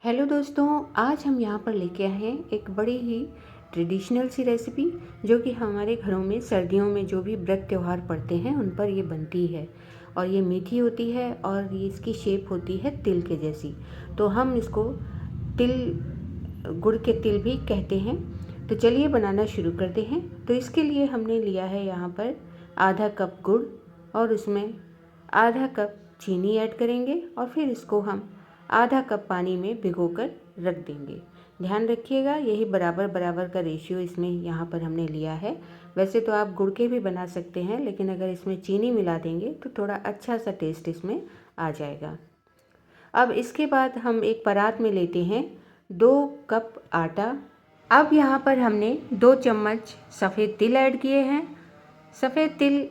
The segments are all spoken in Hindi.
हेलो दोस्तों, आज हम यहाँ पर लेके आए हैं एक बड़ी ही ट्रेडिशनल सी रेसिपी जो कि हमारे घरों में सर्दियों में जो भी व्रत त्यौहार पड़ते हैं उन पर ये बनती है। और ये मीठी होती है और ये इसकी शेप होती है तिल के जैसी। तो हम इसको तिल गुड़ के तिल भी कहते हैं। तो चलिए बनाना शुरू करते हैं। तो इसके लिए हमने लिया है यहाँ पर आधा कप गुड़ और उसमें आधा कप चीनी ऐड करेंगे और फिर इसको हम आधा कप पानी में भिगोकर रख देंगे। ध्यान रखिएगा, यही बराबर बराबर का रेशियो इसमें यहाँ पर हमने लिया है। वैसे तो आप गुड़ के भी बना सकते हैं, लेकिन अगर इसमें चीनी मिला देंगे तो थोड़ा अच्छा सा टेस्ट इसमें आ जाएगा। अब इसके बाद हम एक परात में लेते हैं 2 कप आटा। अब यहाँ पर हमने 2 चम्मच सफ़ेद तिल ऐड किए हैं। सफ़ेद तिल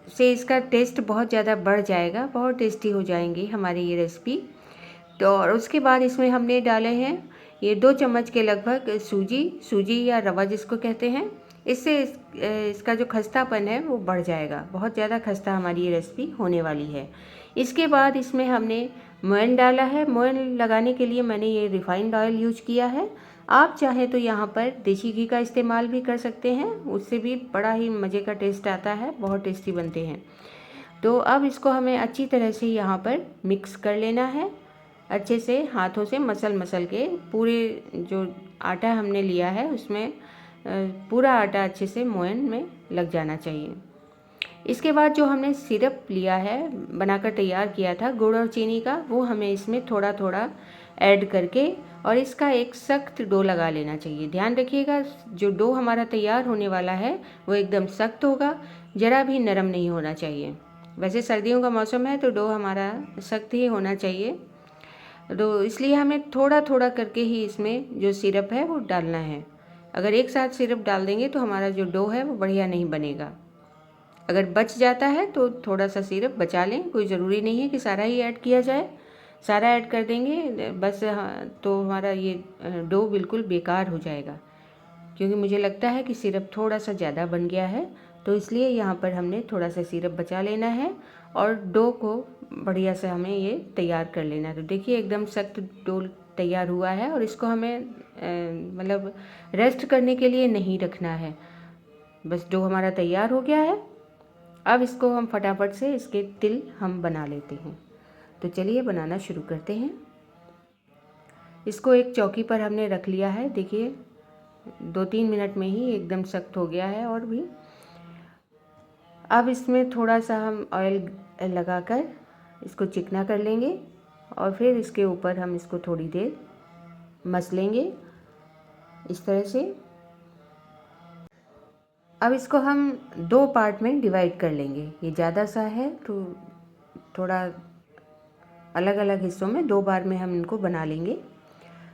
से इसका टेस्ट बहुत ज़्यादा बढ़ जाएगा, बहुत टेस्टी हो जाएंगी हमारी ये रेसिपी। तो और उसके बाद इसमें हमने डाले हैं ये 2 चम्मच के लगभग सूजी या रवा जिसको कहते हैं। इससे इसका जो खस्तापन है वो बढ़ जाएगा, बहुत ज़्यादा खस्ता हमारी ये रेसिपी होने वाली है। इसके बाद इसमें हमने मोयन डाला है। मोयन लगाने के लिए मैंने ये रिफाइंड ऑयल यूज किया है। आप चाहें तो यहाँ पर देसी घी का इस्तेमाल भी कर सकते हैं, उससे भी बड़ा ही मज़े का टेस्ट आता है, बहुत टेस्टी बनते हैं। तो अब इसको हमें अच्छी तरह से यहाँ पर मिक्स कर लेना है। अच्छे से हाथों से मसल के पूरे जो आटा हमने लिया है उसमें पूरा आटा अच्छे से मोयन में लग जाना चाहिए। इसके बाद जो हमने सिरप लिया है, बनाकर तैयार किया था गुड़ और चीनी का, वो हमें इसमें थोड़ा थोड़ा ऐड करके और इसका एक सख्त डो लगा लेना चाहिए। ध्यान रखिएगा, जो डो हमारा तैयार होने वाला है वो एकदम सख्त होगा, ज़रा भी नरम नहीं होना चाहिए। वैसे सर्दियों का मौसम है तो डो हमारा सख्त ही होना चाहिए। तो इसलिए हमें थोड़ा थोड़ा करके ही इसमें जो सिरप है वो डालना है। अगर एक साथ सिरप डाल देंगे तो हमारा जो डो है वो बढ़िया नहीं बनेगा। अगर बच जाता है तो थोड़ा सा सिरप बचा लें, कोई ज़रूरी नहीं है कि सारा ही ऐड किया जाए। सारा ऐड कर देंगे बस तो हमारा ये डो बिल्कुल बेकार हो जाएगा, क्योंकि मुझे लगता है कि सिरप थोड़ा सा ज़्यादा बन गया है। तो इसलिए यहाँ पर हमने थोड़ा सा सिरप बचा लेना है और डो को बढ़िया से हमें ये तैयार कर लेना है। तो देखिए एकदम सख्त डो तैयार हुआ है और इसको हमें मतलब रेस्ट करने के लिए नहीं रखना है। बस डो हमारा तैयार हो गया है। अब इसको हम फटाफट से इसके तिल हम बना लेते हैं। तो चलिए बनाना शुरू करते हैं। इसको एक चौकी पर हमने रख लिया है। देखिए 2-3 मिनट में ही एकदम सख्त हो गया है। और भी अब इसमें थोड़ा सा हम ऑयल लगाकर इसको चिकना कर लेंगे और फिर इसके ऊपर हम इसको थोड़ी देर मसलेंगे इस तरह से। अब इसको हम 2 पार्ट में डिवाइड कर लेंगे। ये ज़्यादा सा है तो थोड़ा अलग अलग हिस्सों में 2 बार में हम इनको बना लेंगे।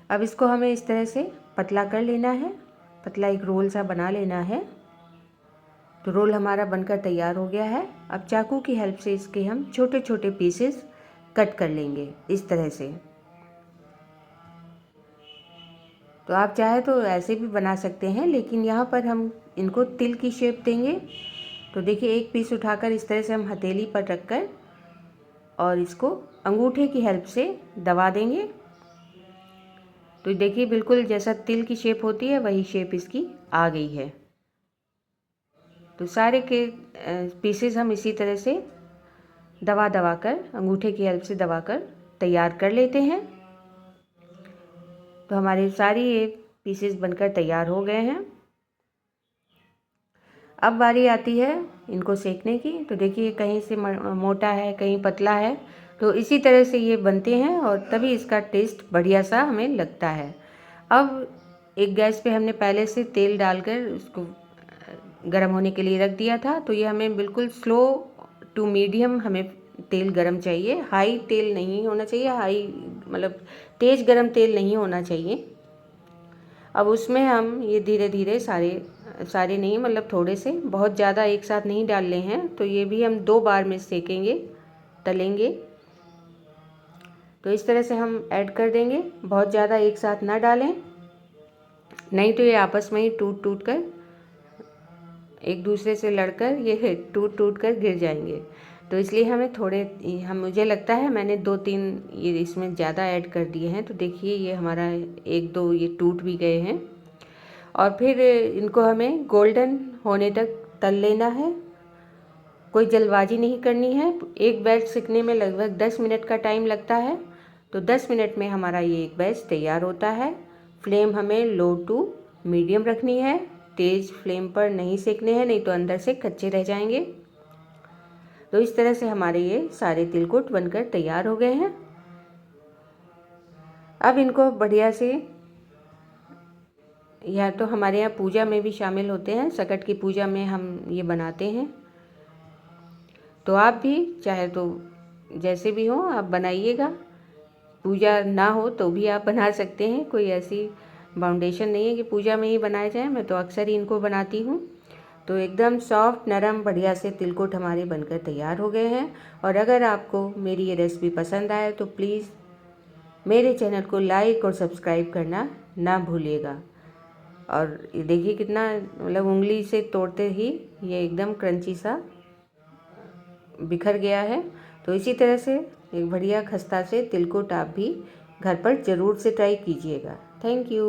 अब इसको हमें इस तरह से पतला कर लेना है, पतला एक रोल सा बना लेना है। तो रोल हमारा बनकर तैयार हो गया है। अब चाकू की हेल्प से इसके हम छोटे छोटे पीसेस कट कर लेंगे इस तरह से। तो आप चाहे तो ऐसे भी बना सकते हैं, लेकिन यहाँ पर हम इनको तिल की शेप देंगे। तो देखिए एक पीस उठाकर इस तरह से हम हथेली पर रखकर और इसको अंगूठे की हेल्प से दबा देंगे। तो देखिए बिल्कुल जैसा तिल की शेप होती है वही शेप इसकी आ गई है। तो सारे के पीसेस हम इसी तरह से दबा कर अंगूठे की हेल्प से दबा कर तैयार कर लेते हैं। तो हमारे सारी ये पीसेस बनकर तैयार हो गए हैं। अब बारी आती है इनको सेकने की। तो देखिए कहीं से मोटा है, कहीं पतला है, तो इसी तरह से ये बनते हैं और तभी इसका टेस्ट बढ़िया सा हमें लगता है। अब एक गैस पे हमने पहले से तेल डालकर उसको गर्म होने के लिए रख दिया था। तो ये हमें बिल्कुल स्लो टू मीडियम हमें तेल गरम चाहिए, हाई तेल नहीं होना चाहिए, हाई मतलब तेज़ गरम तेल नहीं होना चाहिए। अब उसमें हम ये धीरे धीरे सारे नहीं, मतलब थोड़े से, बहुत ज़्यादा एक साथ नहीं डालने हैं। तो ये भी हम 2 बार में सेकेंगे, तलेंगे। तो इस तरह से हम ऐड कर देंगे, बहुत ज़्यादा एक साथ ना डालें, नहीं तो ये आपस में ही टूट कर एक दूसरे से लड़कर ये टूट कर गिर जाएंगे। तो इसलिए हमें थोड़े मुझे लगता है मैंने 2-3 ये इसमें ज़्यादा ऐड कर दिए हैं। तो देखिए ये हमारा 1-2 ये टूट भी गए हैं। और फिर इनको हमें गोल्डन होने तक तल लेना है, कोई जल्दबाजी नहीं करनी है। एक बैच सिकने में लगभग 10 मिनट का टाइम लगता है। तो 10 मिनट में हमारा ये एक बैच तैयार होता है। फ्लेम हमें लो टू मीडियम रखनी है, तेज़ फ्लेम पर नहीं सेकने हैं, नहीं तो अंदर से कच्चे रह जाएंगे। तो इस तरह से हमारे ये सारे तिलकुट बनकर तैयार हो गए हैं। अब इनको बढ़िया से, या तो हमारे यहाँ पूजा में भी शामिल होते हैं, सकट की पूजा में हम ये बनाते हैं। तो आप भी चाहे तो जैसे भी हो आप बनाइएगा, पूजा ना हो तो भी आप बना सकते हैं, कोई ऐसी बाउंडेशन नहीं है कि पूजा में ही बनाया जाए। मैं तो अक्सर ही इनको बनाती हूँ। तो एकदम सॉफ्ट नरम बढ़िया से तिलकुट हमारे बनकर तैयार हो गए हैं। और अगर आपको मेरी ये रेसिपी पसंद आए तो प्लीज़ मेरे चैनल को लाइक और सब्सक्राइब करना ना भूलिएगा। और ये देखिए कितना मतलब उंगली से तोड़ते ही ये एकदम क्रंची सा बिखर गया है। तो इसी तरह से एक बढ़िया खस्ता से तिलकुट आप भी घर पर ज़रूर से ट्राई कीजिएगा। Thank you.